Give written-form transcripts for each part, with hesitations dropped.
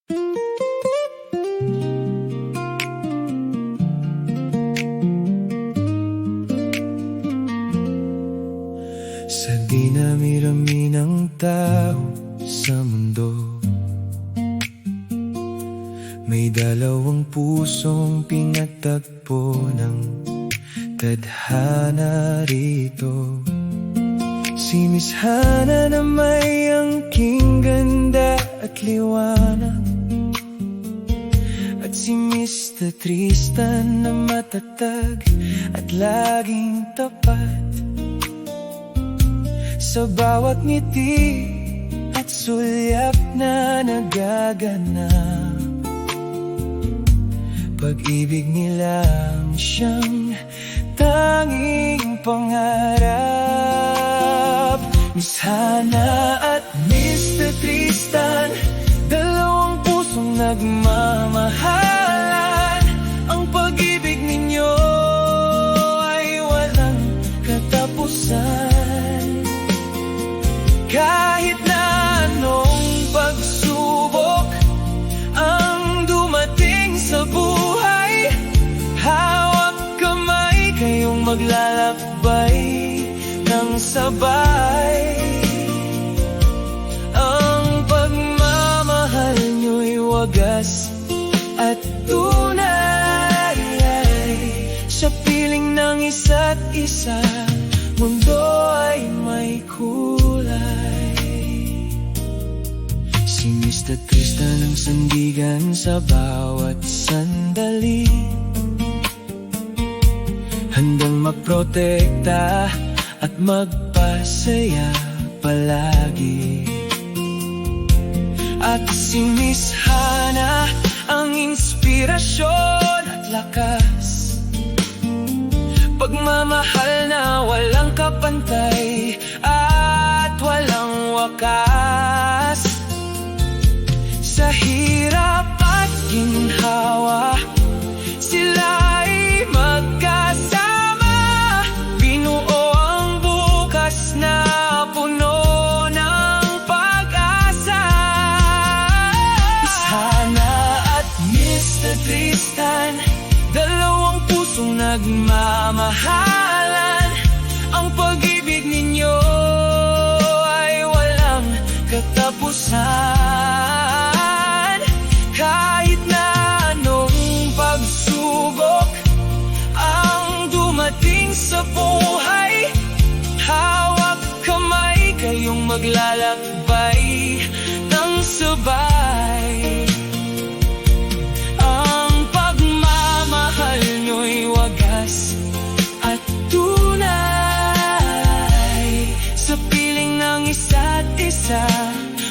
Sa dinami-rami ng tao sa mundo, may dalawang pusong pinagtagpo ng tadhana rito. Si Miss Hana na may angking ganda at liwanag, at si Mr. Tristan na matatag at laging tapat. Sa bawat ngiti at sulyap na nagaganap, pag-ibig nilang siyang tanging pangarap. Miss Hana at Mr. Tristan, dalawang pusong nagmamahalan. Ang pag-ibig ninyo ay walang katapusan. Kahit na anong pagsubok ang dumating sa buhay, hawak kamay kayong maglalakbay ng sabay. Ang pagmamahal nyo'y wagas at tunay, sa piling ng isa't isa, mundo ay may kulay. Si Mr. Tristan ang sandigan sa bawat sandali, handang magprotekta at magpasaya palagi. At si Miss Hana ang inspirasyon at lakas, pagmamahal na walang kapantay at walang wakas. Sa hirap at ginhawa, sila ay magkasama. Binuo ang bukas na puno ng pag-asa. Miss Hana at Mr. Tristan, dalawang pusong nagmamahalan. Ang pag-ibig ninyo ay walang katapusan. Kahit na anong pagsubok ang dumating sa buhay, hawak kamay kayong maglalakbay ng sabay. Ang pagmamahal nyo'y wagas at tunay, sa piling ng isa't isa,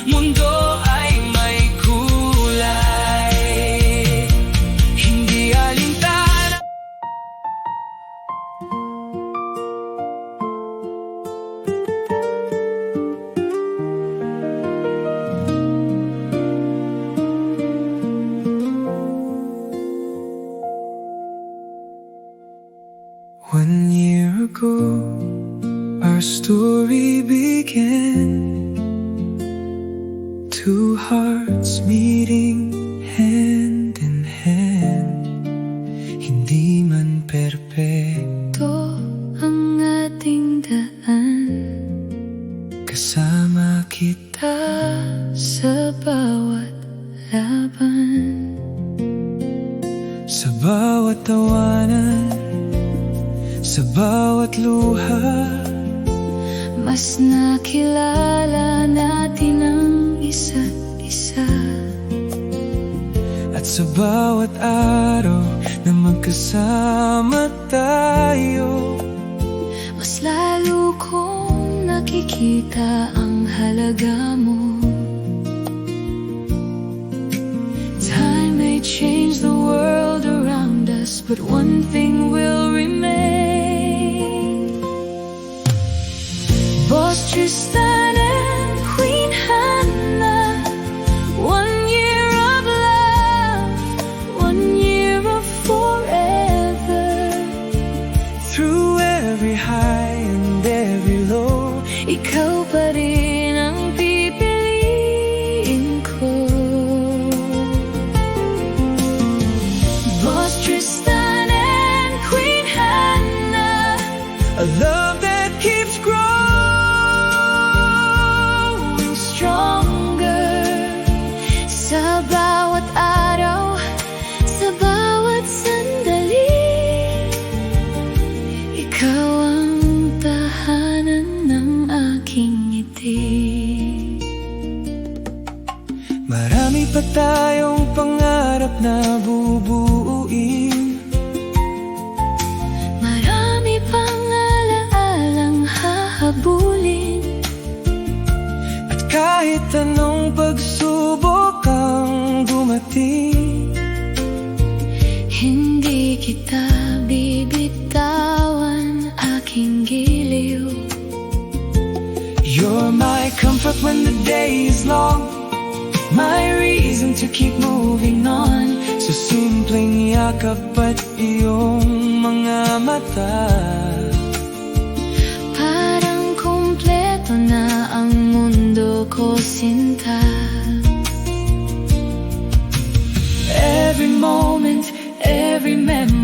mundo ay may kulay. Hindi alintana. One year ago, our story began. Two hearts meeting hand in hand. Hindi man perpekto ang ating daan, kasama kita sa bawat laban. sa bawat tawanan, sa bawat luha. Mas nakilala natin ang isa't isa, At sa bawat araw na magkasama tayo, mas lalo kong nakikita ang halaga mo. Time may change the world around us, but one thing will remain. Boss Tristan and Queen Hana, 1 year of love, 1 year of forever. through every high and every low, Ikaw pa rin ang pipili. pa tayong pangarap na bubuuin. Marami pang alaalang hahabulin. At kahit anong pagsubok ang dumating, hindi kita bibitawan, aking giliw. you're my comfort when the day is long, my reason to keep moving on. Sa simpleng yakap at iyong mga mata, Parang kumpleto na ang mundo ko, sinta. every moment, every memory